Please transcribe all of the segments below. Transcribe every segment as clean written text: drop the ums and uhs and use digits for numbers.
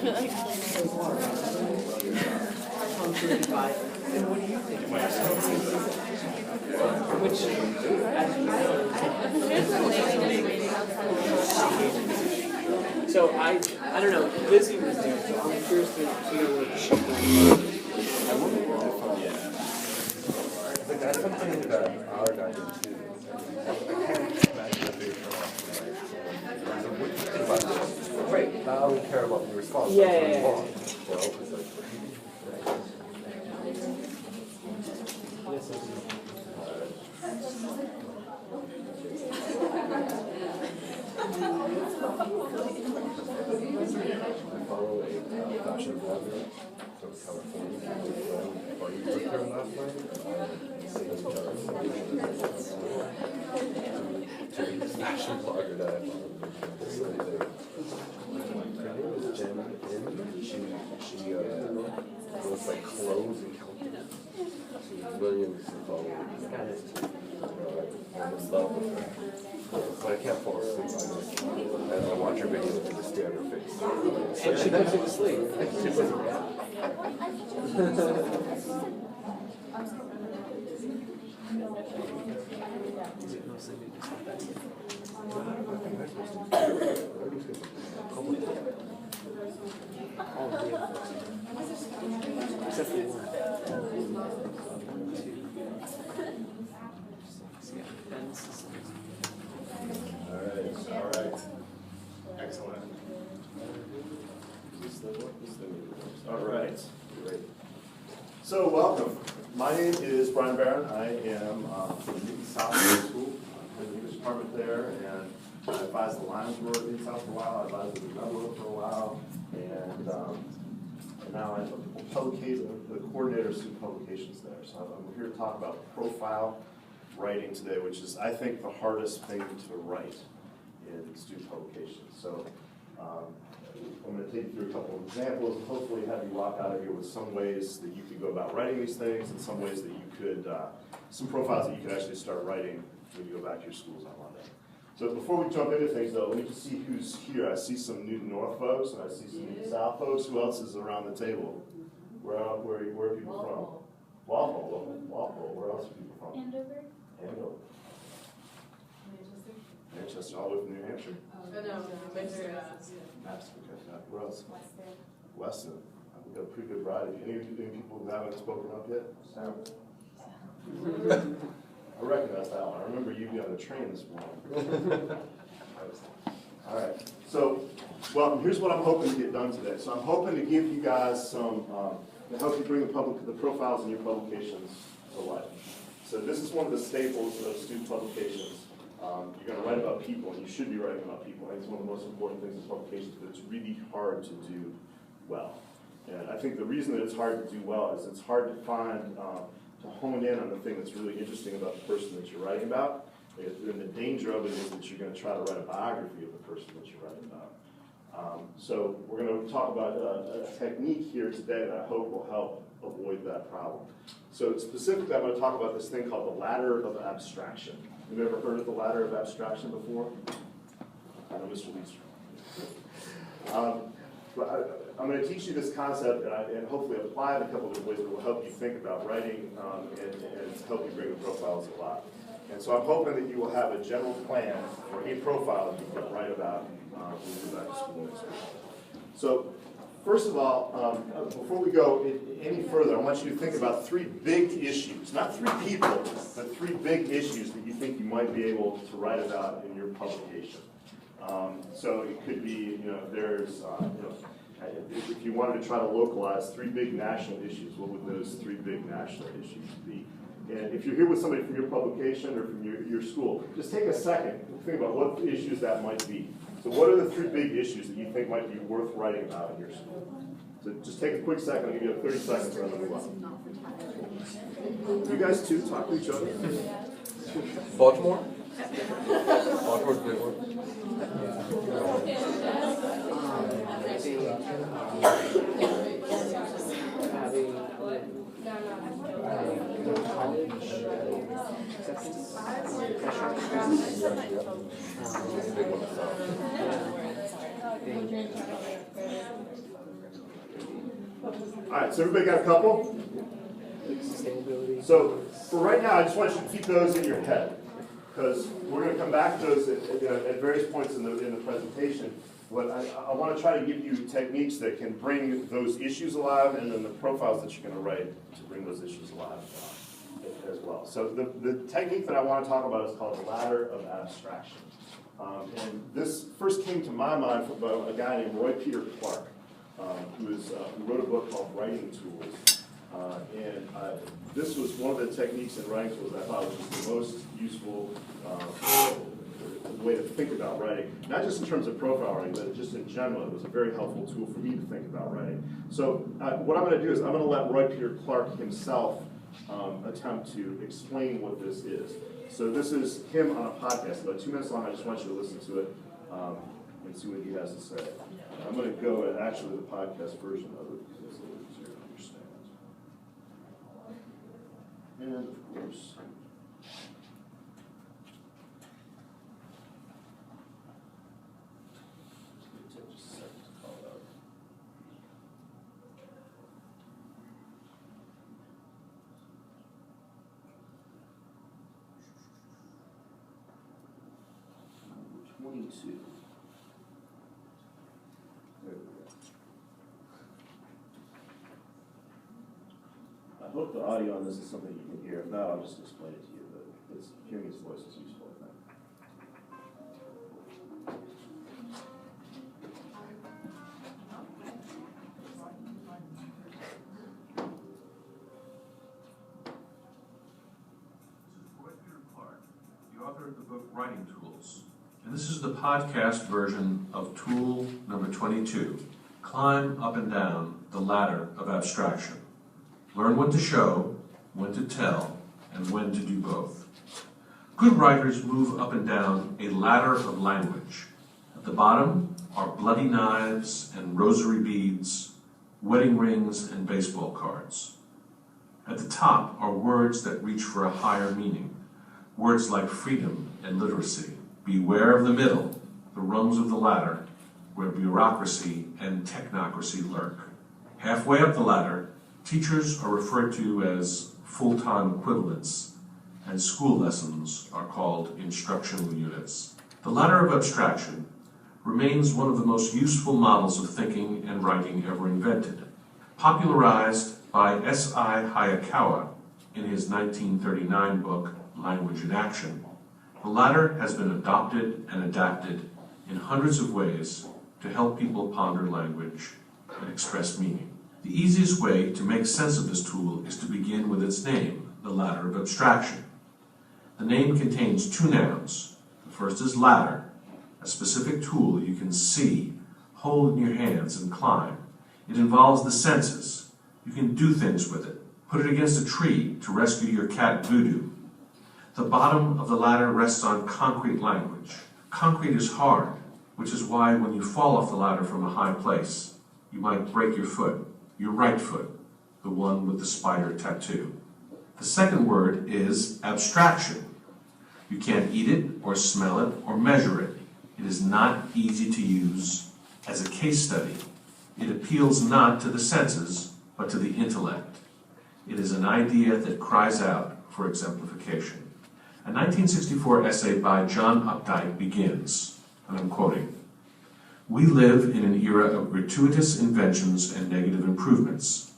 And what do you think? Which, so I don't know. Lizzie was there, so I'm curious to know what she thinks. I wonder what that's something that our guy did too. I can't imagine a big Right. I don't care about the response. Yeah. I follow a fashion blogger from California. Or you took her last night? Fashion blogger that I follow. Her name is Jen Im. She looks like clothes and California. She's millions of followers. I'm in love with her. But I can't fall asleep on this. And I watch her videos and just stare at her face. And she puts you to sleep. She puts it Except for one. All right. Excellent. All right. Great. So welcome. My name is Brian Barron. I am from the Newton South School. I'm in the English department there, and I advised the Lions Roar at Newton South for a while. I advised the Rebel for a while, and now I'm the coordinator of student publications there. So I'm here to talk about profile writing today, which is, I think, the hardest thing to write in student publications. So I'm going to take you through a couple of examples and hopefully have you walk out of here with some ways that you could go about writing these things and some ways that you could, some profiles that you could actually start writing when you go back to your schools on Monday. So before we jump into things though, let me just see who's here. I see some Newton North folks and I see some Newton South folks. Who else is around the table? Where are people from? Walpole. Where else are people from? Andover. Manchester, all the way from New Hampshire? Where else? Weston. We've got a pretty good variety. Any people who haven't spoken up yet? I recognize that one. I remember you on the train this morning. All right. So, well, here's what I'm hoping to get done today. So I'm hoping to give you guys some, to help you bring the profiles in your publications to life. So this is one of the staples of student publications. You're going to write about people, and you should be writing about people. I think it's one of the most important things in publications, but it's really hard to do well. And I think the reason that it's hard to do well is it's hard to find, to hone in on the thing that's really interesting about the person that you're writing about. And the danger of it is that you're going to try to write a biography of the person that you're writing about. So we're going to talk about a technique here today that I hope will help avoid that problem. So specifically, I'm going to talk about this thing called the ladder of abstraction. Have you ever heard of the ladder of abstraction before? I know Mr. Lee's. I'm going to teach you this concept and hopefully apply it in a couple of different ways that will help you think about writing and help you bring the profiles to life. And so I'm hoping that you will have a general plan or a profile that you can write about when you go back to school next week. So first of all, before we go any further, I want you to think about three big issues, not three people, but three big issues that you think you might be able to write about in your publication. So it could be, there's, if you wanted to try to localize three big national issues, what would those three big national issues be? And if you're here with somebody from your publication or from your school, just take a second and think about what issues that might be. So what are the three big issues that you think might be worth writing about in your school? So just take a quick second, I'll give you 30 seconds and then move on. You guys too, talk to each other. Baltimore? Baltimore's a good one. All right, so everybody got a couple? Sustainability. So for right now, I just want you to keep those in your head, because we're going to come back to those at various points in the presentation. What I want to try to give you techniques that can bring those issues alive, and then the profiles that you're going to write to bring those issues alive as well. So the technique that I want to talk about is called the ladder of abstraction. And this first came to my mind from a guy named Roy Peter Clark, who wrote a book called Writing Tools. This was one of the techniques in writing tools I thought was the most useful way to think about writing. Not just in terms of profile writing, but just in general. It was a very helpful tool for me to think about writing. So what I'm going to do is I'm going to let Roy Peter Clark himself attempt to explain what this is. So this is him on a podcast, about 2 minutes long. I just want you to listen to it and see what he has to say. I'm going to go at actually the podcast version of it because it's a little easier to understand. And of course, take just a second to call it out. Number 22. There we go. I hope the audio on this is something you can hear. If not, I'll just explain it to you. But hearing his voice is useful, I think. Roy Peter Clark, the author of the book Writing Tools. And this is the podcast version of tool number 22, Climb Up and Down the Ladder of Abstraction. Learn when to show, when to tell, and when to do both. Good writers move up and down a ladder of language. At the bottom are bloody knives and rosary beads, wedding rings and baseball cards. At the top are words that reach for a higher meaning. Words like freedom and literacy. Beware of the middle, the rungs of the ladder, where bureaucracy and technocracy lurk. Halfway up the ladder, teachers are referred to as full-time equivalents, and school lessons are called instructional units. The ladder of abstraction remains one of the most useful models of thinking and writing ever invented. Popularized by S.I. Hayakawa in his 1939 book, Language in Action, the ladder has been adopted and adapted in hundreds of ways to help people ponder language and express meaning. The easiest way to make sense of this tool is to begin with its name, the ladder of abstraction. The name contains two nouns. The first is ladder, a specific tool you can see, hold in your hands, and climb. It involves the senses. You can do things with it. Put it against a tree to rescue your cat Voodoo. The bottom of the ladder rests on concrete language. Concrete is hard, which is why when you fall off the ladder from a high place, you might break your foot, your right foot, the one with the spider tattoo. The second word is abstraction. You can't eat it or smell it or measure it. It is not easy to use as a case study. It appeals not to the senses, but to the intellect. It is an idea that cries out for exemplification. A 1964 essay by John Updike begins, and I'm quoting, "We live in an era of gratuitous inventions and negative improvements.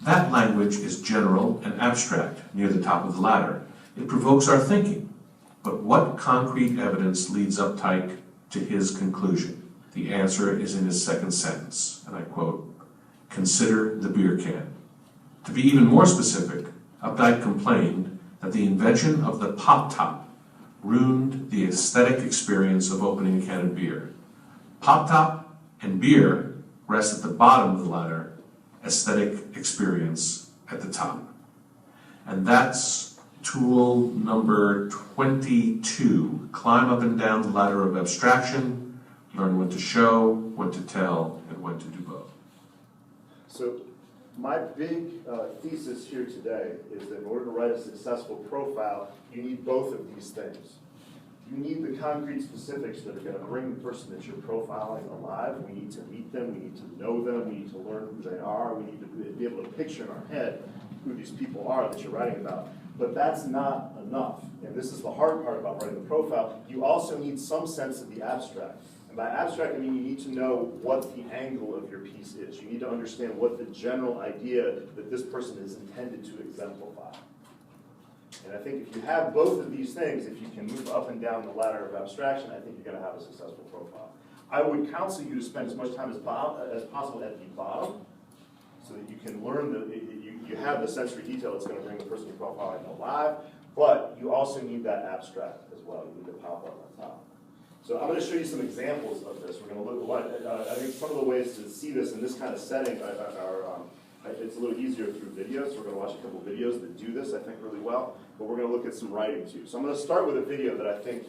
That language is general and abstract near the top of the ladder. It provokes our thinking. But what concrete evidence leads Updike to his conclusion? The answer is in his second sentence, and I quote, consider the beer can. To be even more specific, Updike complained that the invention of the pop-top ruined the aesthetic experience of opening a can of beer. Pop-top and beer rest at the bottom of the ladder, aesthetic experience at the top." And that's tool number 22. Climb up and down the ladder of abstraction, learn when to show, when to tell, and when to do both. So my big thesis here today is that in order to write a successful profile, you need both of these things. You need the concrete specifics that are going to bring the person that you're profiling alive. We need to meet them, we need to know them, we need to learn who they are, we need to be able to picture in our head who these people are that you're writing about. But that's not enough. And this is the hard part about writing the profile. You also need some sense of the abstract. And by abstract, I mean you need to know what the angle of your piece is. You need to understand what the general idea that this person is intended to exemplify. And I think if you have both of these things, if you can move up and down the ladder of abstraction, I think you're going to have a successful profile. I would counsel you to spend as much time as possible at the bottom, so that you can learn you have the sensory detail that's going to bring the person you're profiling alive, but you also need that abstract as well. You need the pop on the top. So I'm going to show you some examples of this. We're going to look at what, I think some of the ways to see this in this kind of setting are it's a little easier through videos. So we're going to watch a couple of videos that do this, I think, really well. But we're going to look at some writing too. So I'm going to start with a video that I think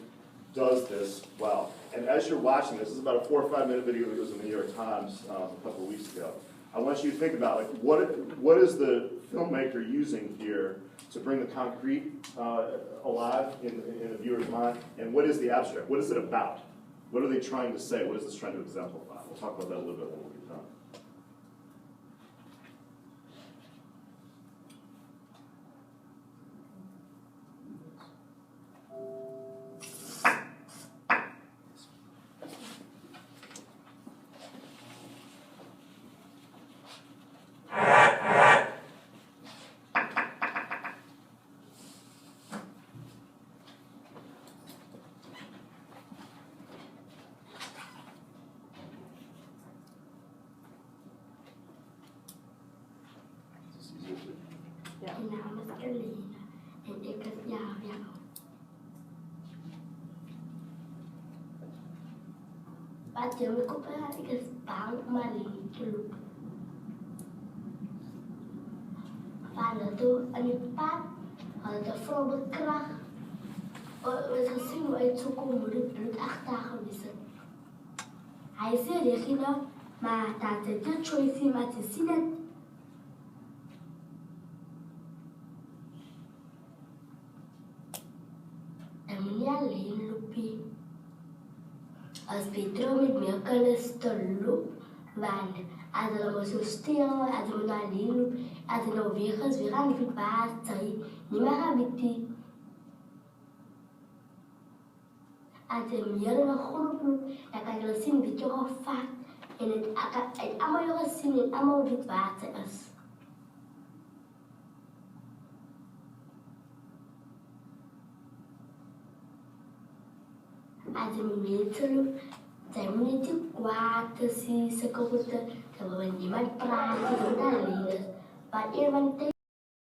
does this well. And as you're watching this is about a 4 or 5 minute video that was in the New York Times a couple of weeks ago. I want you to think about like what is the filmmaker using here to bring the concrete alive in the viewer's mind, and what is the abstract? What is it about? What are they trying to say? What is this trying to exemplify? We'll talk about that a little bit when we get done. But you will compare it bang money to look. Father to any part or the frog crack or was a single to come with it after listen. I said, you know, my tata did choice him at the Senate. Lane Lupi as Pedro with Miracles to loop van as a was still as a Monalino as an overhears we ran with past Nimarabiti as a mirror horrible like I will sing with your fat and it am I singing among with us. As a military, the military quarter sees a computer, the woman demand practice, but even